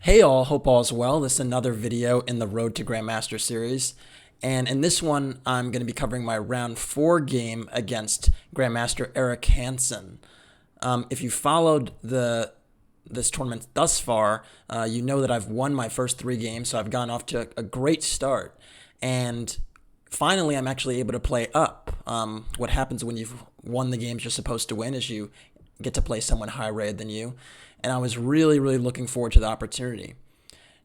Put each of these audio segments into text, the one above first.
Hey all, hope all is well. This is another video in the Road to Grandmaster series. And in this one, I'm going to be covering my round 4 game against Grandmaster Eric Hansen. If you followed this tournament thus far, you know that I've won my first 3 games, so I've gone off to a great start. And finally, I'm actually able to play up. What happens when you've won the games you're supposed to win is you get to play someone higher rated than you. And I was really looking forward to the opportunity.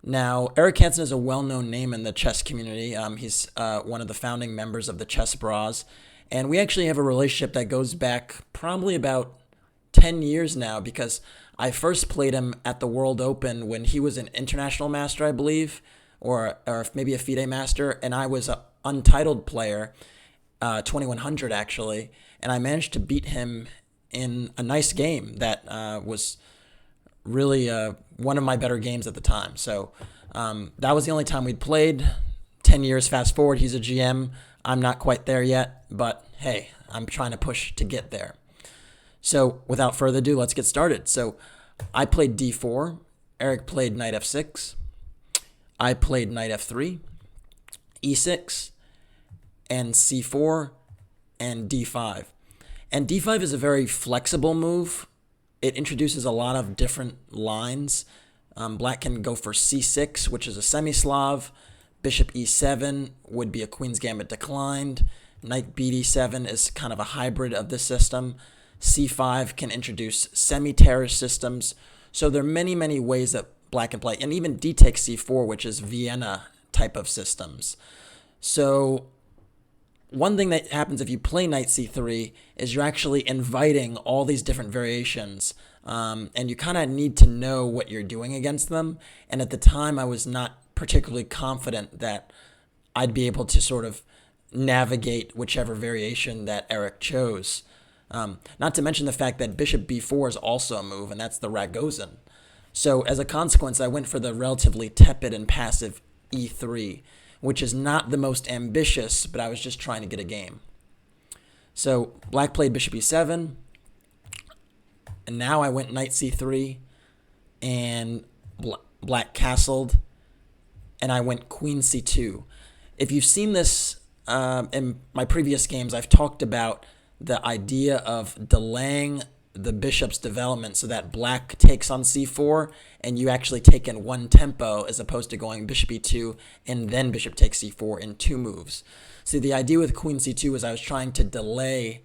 Now, Eric Hansen is a well-known name in the chess community. He's one of the founding members of the Chess Bras, and we actually have a relationship that goes back probably about 10 years now because I first played him at the World Open when he was an international master, I believe, or maybe a FIDE master, and I was an untitled player, 2100 actually, and I managed to beat him in a nice game that was really one of my better games at the time. So that was the only time we'd played. 10 years fast forward, he's a GM. I'm not quite there yet, but hey, I'm trying to push to get there. So without further ado, let's get started. So I played d4. Eric played knight f6. I played knight f3, e6, and c4, and d5. And d5 is a very flexible move. It introduces a lot of different lines. Black can go for c6, which is a semi-Slav. Bishop e7 would be a Queen's Gambit declined. Knight bd7 is kind of a hybrid of this system. c5 can introduce semi-terrace systems. So there are many ways that Black can play. And even d takes c4, which is Vienna type of systems. So one thing that happens if you play knight c3 is you're actually inviting all these different variations, and you kind of need to know what you're doing against them. And at the time, I was not particularly confident that I'd be able to sort of navigate whichever variation that Eric chose. Not to mention the fact that bishop b4 is also a move, and that's the Ragozin. So as a consequence, I went for the relatively tepid and passive e3, which is not the most ambitious, but I was just trying to get a game. So Black played bishop e7, and now I went knight c3, and Black castled, and I went queen c2. If you've seen this in my previous games, I've talked about the idea of delaying the bishop's development so that Black takes on c4 and you actually take in one tempo as opposed to going bishop e2 and then bishop takes c4 in 2 moves. See, the idea with queen c2 is I was trying to delay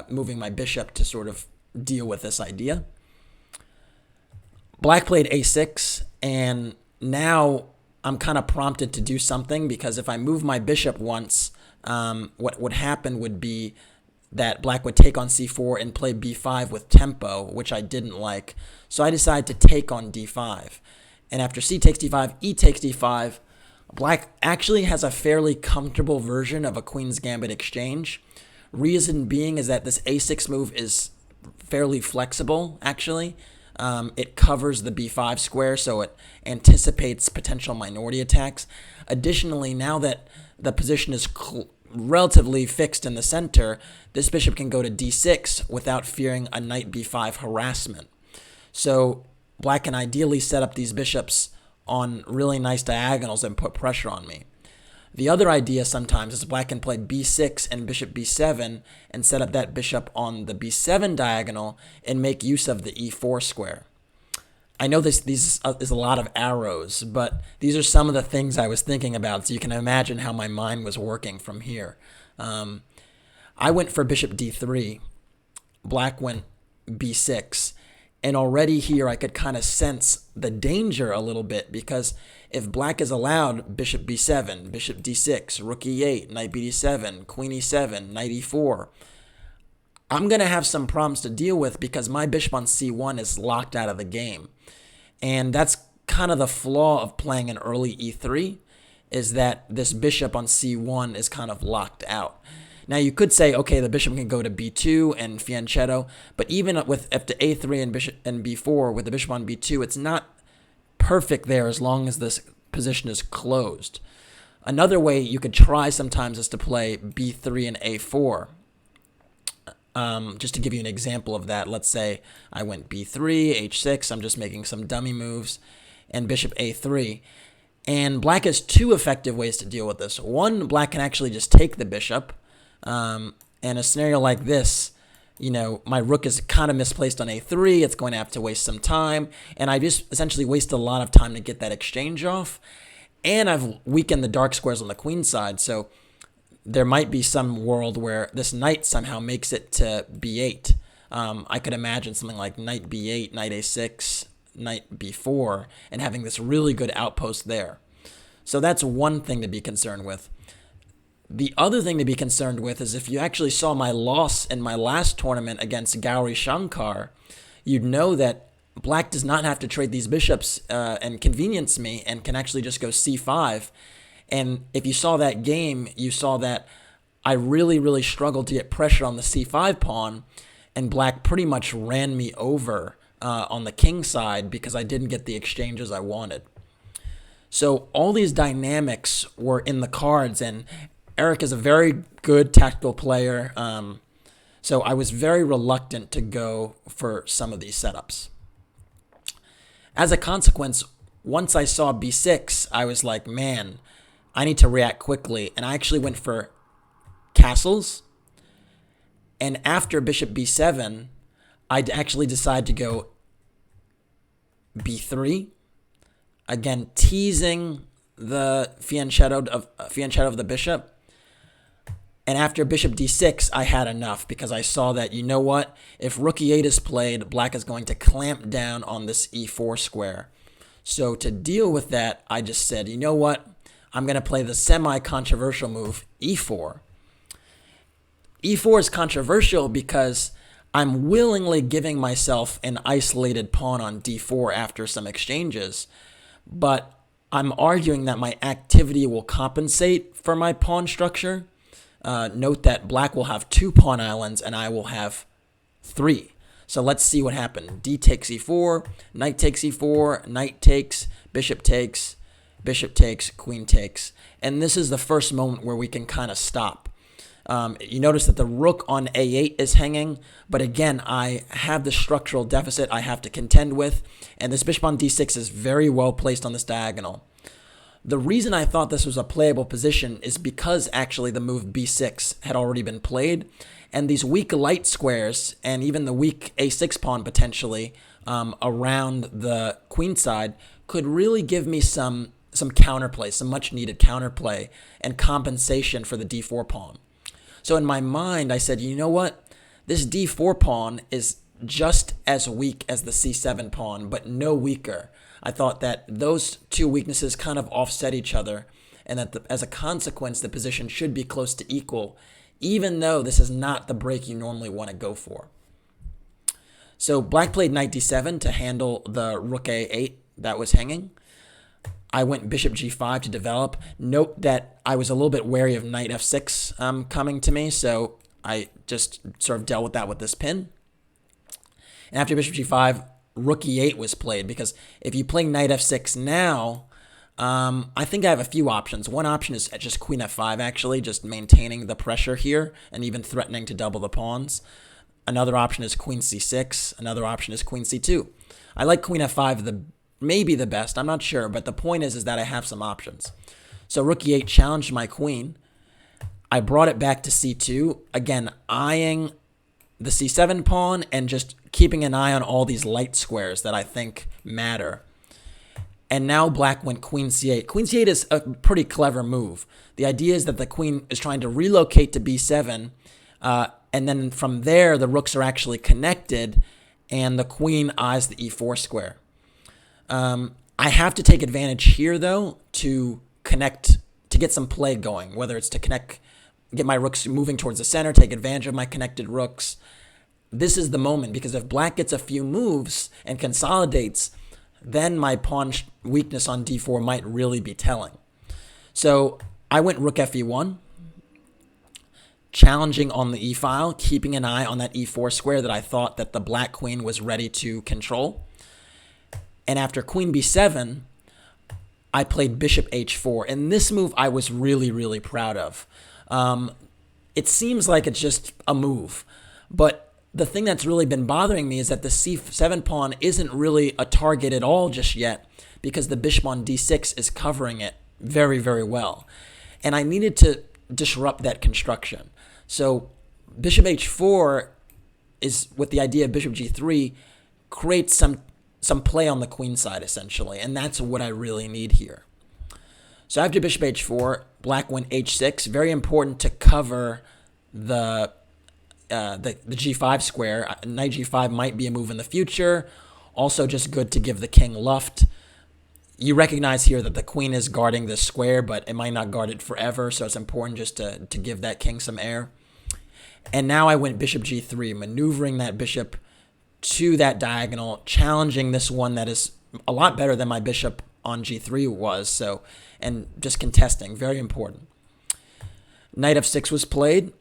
moving my bishop to sort of deal with this idea. Black played a6, and now I'm kind of prompted to do something because if I move my bishop once, what would happen would be that Black would take on c4 and play b5 with tempo, which I didn't like. So I decided to take on d5. And after c takes d5, e takes d5, Black actually has a fairly comfortable version of a Queen's Gambit exchange. Reason being is that this a6 move is fairly flexible, actually. It covers the b5 square, so it anticipates potential minority attacks. Additionally, now that the position is relatively fixed in the center, this bishop can go to d6 without fearing a knight b5 harassment. So Black can ideally set up these bishops on really nice diagonals and put pressure on me. The other idea sometimes is Black can play b6 and bishop b7 and set up that bishop on the b7 diagonal and make use of the e4 square. I know this is a lot of arrows, but these are some of the things I was thinking about, so you can imagine how my mind was working from here. I went for bishop d3. Black went b6. And already here I could kind of sense the danger a little bit because if Black is allowed bishop b7, bishop d6, rook e8, knight bd7, queen e7, knight e4, I'm going to have some problems to deal with because my bishop on c1 is locked out of the game. And that's kind of the flaw of playing an early e3, is that this bishop on c1 is kind of locked out. Now you could say, okay, the bishop can go to b2 and fianchetto, but even with after a3 and bishop and b4 with the bishop on b2, it's not perfect there as long as this position is closed. Another way you could try sometimes is to play b3 and a4. Just to give you an example of that, let's say I went b3, h6, I'm just making some dummy moves. and bishop a3. And black has two effective ways to deal with this. One, black can actually just take the bishop. And a scenario like this, my rook is kind of misplaced on a3. It's going to have to waste some time. And I just essentially wasted a lot of time to get that exchange off. And I've weakened the dark squares on the queen side. So there might be some world where this knight somehow makes it to b8. I could imagine something like knight b8, knight a6, knight b4, and having this really good outpost there. So that's one thing to be concerned with. The other thing to be concerned with is if you actually saw my loss in my last tournament against Gauri Shankar, you'd know that black does not have to trade these bishops and convenience me and can actually just go c5. And if you saw that game, you saw that I really, really struggled to get pressure on the c5 pawn, and black pretty much ran me over on the king side because I didn't get the exchanges I wanted. So all these dynamics were in the cards, and Eric is a very good tactical player, so I was very reluctant to go for some of these setups. As a consequence, once I saw b6, I was like, man, I need to react quickly, and I actually went for castles. And after bishop b7, I actually decided to go b3, again teasing the fianchetto of the bishop. And after bishop d6, I had enough because I saw that, you know what, if rook e8 is played, black is going to clamp down on this e4 square. So to deal with that, I just said, you know what, I'm going to play the semi-controversial move, e4. e4 is controversial because I'm willingly giving myself an isolated pawn on d4 after some exchanges, but I'm arguing that my activity will compensate for my pawn structure. Note that black will have 2 pawn islands and I will have 3. So let's see what happened. D takes e4, knight takes e4, knight takes, bishop takes, queen takes. And this is the first moment where we can kind of stop. You notice that the rook on a8 is hanging, but again, I have the structural deficit I have to contend with, and this bishop on d6 is very well placed on this diagonal. The reason I thought this was a playable position is because actually the move b6 had already been played, and these weak light squares and even the weak a6 pawn potentially around the queen side could really give me some counterplay, some much needed counterplay and compensation for the d4 pawn. So in my mind, I said, you know what? This d4 pawn is just as weak as the c7 pawn, but no weaker. I thought that those two weaknesses kind of offset each other, and that as a consequence, the position should be close to equal, even though this is not the break you normally want to go for. So black played knight d7 to handle the rook a8 that was hanging. I went bishop g5 to develop. Note that I was a little bit wary of knight f6 coming to me, so I just sort of dealt with that with this pin. And after bishop g5, rook e8 was played, because if you play knight f6 now, I think I have a few options. One option is just queen f5, actually, just maintaining the pressure here and even threatening to double the pawns. Another option is queen c6. Another option is queen c2. I like queen f5 maybe the best. I'm not sure, but the point is that I have some options. So rook e8 challenged my queen. I brought it back to c2, again, eyeing the c7 pawn and just keeping an eye on all these light squares that I think matter. And now black went queen c8. Queen c8 is a pretty clever move. The idea is that the queen is trying to relocate to b7, and then from there, the rooks are actually connected, and the queen eyes the e4 square. I have to take advantage here, though, to get some play going, whether it's to get my rooks moving towards the center, take advantage of my connected rooks. This is the moment, because if black gets a few moves and consolidates, then my pawn weakness on d4 might really be telling. So I went rook fe1, challenging on the e-file, keeping an eye on that e4 square that I thought that the black queen was ready to control. And after queen b7, I played bishop h4. And this move I was really, really proud of. It seems like it's just a move, but the thing that's really been bothering me is that the c7 pawn isn't really a target at all just yet, because the bishop on d6 is covering it very, very well. And I needed to disrupt that construction. So bishop h4 is, with the idea of bishop g3, creates some play on the queen side, essentially. And that's what I really need here. So after bishop h4, black went h6. Very important to cover the g5 square. Knight g5 might be a move in the future. Also just good to give the king luft. You recognize here that the queen is guarding this square, but it might not guard it forever, so it's important just to give that king some air. And now I went bishop g3, maneuvering that bishop to that diagonal, challenging this one that is a lot better than my bishop on g3 was, so, and just contesting, very important. Knight f6 was played.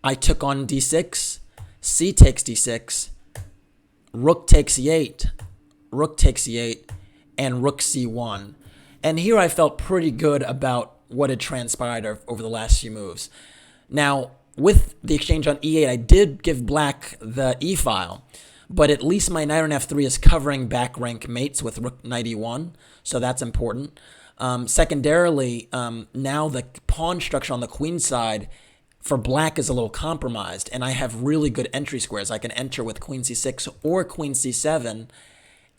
I took on d6, c takes d6, rook takes e8, rook takes e8, and rook c1. And here I felt pretty good about what had transpired over the last few moves. Now, with the exchange on e8, I did give black the e-file, but at least my knight on f3 is covering back rank mates with rook knight e1, so that's important. Secondarily, now the pawn structure on the queen side for black is a little compromised, and I have really good entry squares. I can enter with queen c6 or queen c7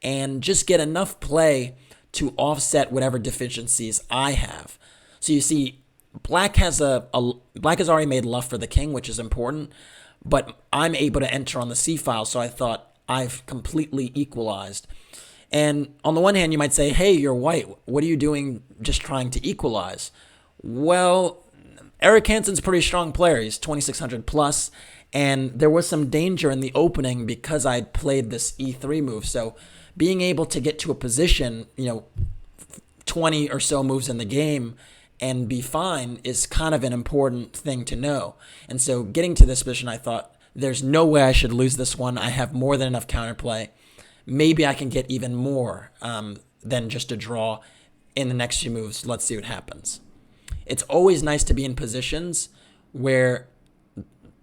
and just get enough play to offset whatever deficiencies I have. So you see, black has black has already made luft for the king, which is important, but I'm able to enter on the c-file, so I thought I've completely equalized. And on the one hand, you might say, hey, you're white. What are you doing just trying to equalize? Well, Eric Hansen's a pretty strong player. He's 2,600 plus, and there was some danger in the opening because I'd played this e3 move. So being able to get to a position, 20 or so moves in the game and be fine is kind of an important thing to know. And so getting to this position, I thought, there's no way I should lose this one. I have more than enough counterplay. Maybe I can get even more than just a draw in the next few moves. Let's see what happens. It's always nice to be in positions where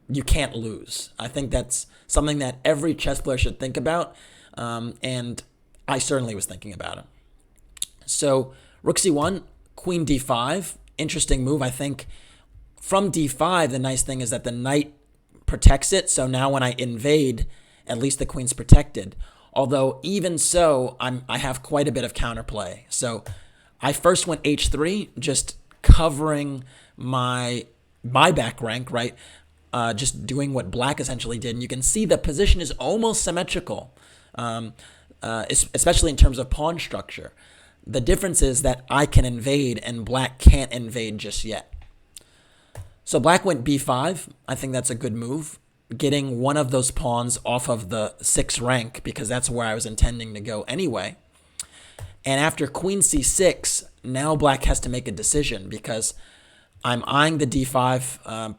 you can't lose. I think that's something that every chess player should think about, and I certainly was thinking about it. So rook c1, queen d5, interesting move. I think from d5, the nice thing is that the knight protects it, so now when I invade, at least the queen's protected. Although even so, I have quite a bit of counterplay. So I first went h3, just covering my back rank, right? Just doing what black essentially did. And you can see the position is almost symmetrical, especially in terms of pawn structure. The difference is that I can invade and black can't invade just yet. So black went b5. I think that's a good move, getting one of those pawns off of the 6th rank because that's where I was intending to go anyway. And after queen c6, now black has to make a decision because I'm eyeing the d5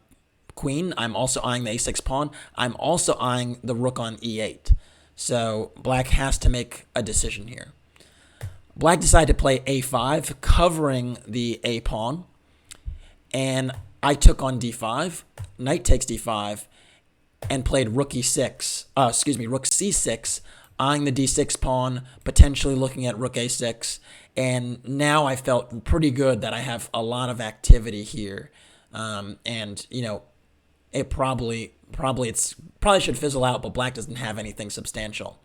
queen. I'm also eyeing the a6 pawn. I'm also eyeing the rook on e8. So black has to make a decision here. Black decided to play a5, covering the a pawn. And I took on d5, knight takes d5, and played rook e6, rook c6, eyeing the d6 pawn, potentially looking at rook a6, and now I felt pretty good that I have a lot of activity here, and it probably should fizzle out, but black doesn't have anything substantial.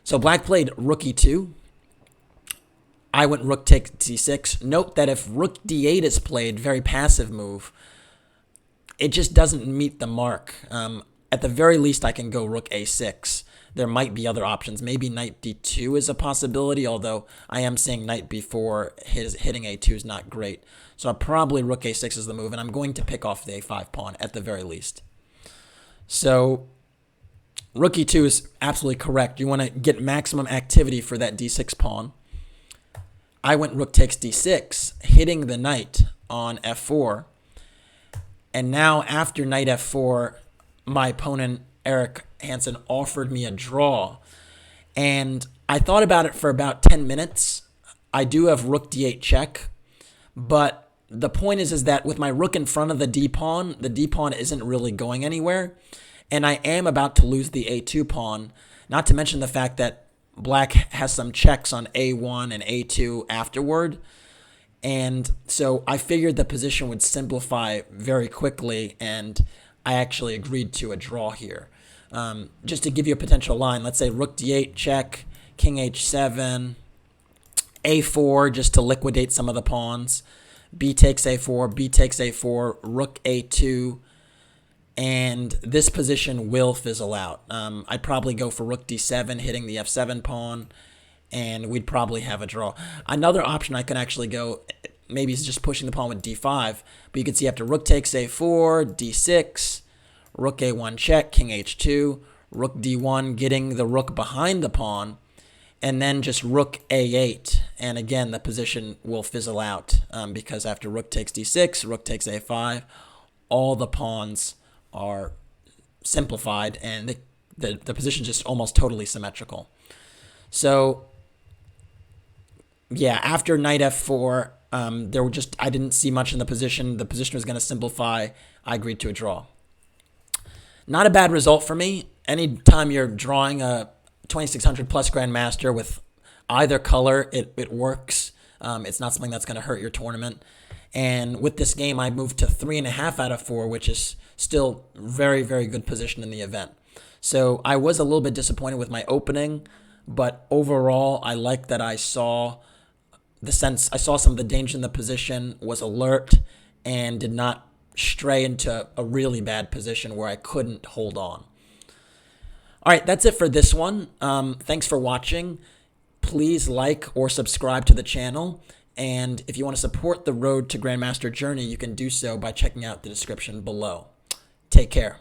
So black played rook e2. I went rook takes d6. Note that if rook d8 is played, very passive move, it just doesn't meet the mark. At the very least, I can go rook a6. There might be other options. Maybe knight d2 is a possibility, although I am seeing knight b4 hitting a2 is not great. So probably rook a6 is the move, and I'm going to pick off the a5 pawn at the very least. So rook e2 is absolutely correct. You want to get maximum activity for that d6 pawn. I went rook takes d6, hitting the knight on f4. And now after knight f4, my opponent, Eric Hansen, offered me a draw. And I thought about it for about 10 minutes. I do have rook d8 check. But the point is that with my rook in front of the d-pawn isn't really going anywhere. And I am about to lose the a2 pawn, not to mention the fact that black has some checks on a1 and a2 afterward. And so I figured the position would simplify very quickly, and I actually agreed to a draw here. Just to give you a potential line, let's say rook d8 check, king h7, a4 just to liquidate some of the pawns, b takes a4, b takes a4, rook a2, and this position will fizzle out. I'd probably go for rook d7, hitting the f7 pawn, and we'd probably have a draw. Another option I could actually go, maybe is just pushing the pawn with d5, but you can see after rook takes a4, d6, rook a1 check, king h2, rook d1, getting the rook behind the pawn, and then just rook a8. And again, the position will fizzle out because after rook takes d6, rook takes a5, all the pawns are simplified, and the position is just almost totally symmetrical. So yeah, after knight f4, I didn't see much in the position. The position was going to simplify. I agreed to a draw. Not a bad result for me. Anytime you're drawing a 2600 plus Grandmaster with either color, it works. It's not something that's going to hurt your tournament. And with this game, I moved to 3.5 out of 4, which is still very, very good position in the event. So I was a little bit disappointed with my opening, but overall, I like that I saw some of the danger in the position, was alert, and did not stray into a really bad position where I couldn't hold on. All right, that's it for this one. Thanks for watching. Please like or subscribe to the channel. And if you want to support the Road to Grandmaster journey, you can do so by checking out the description below. Take care.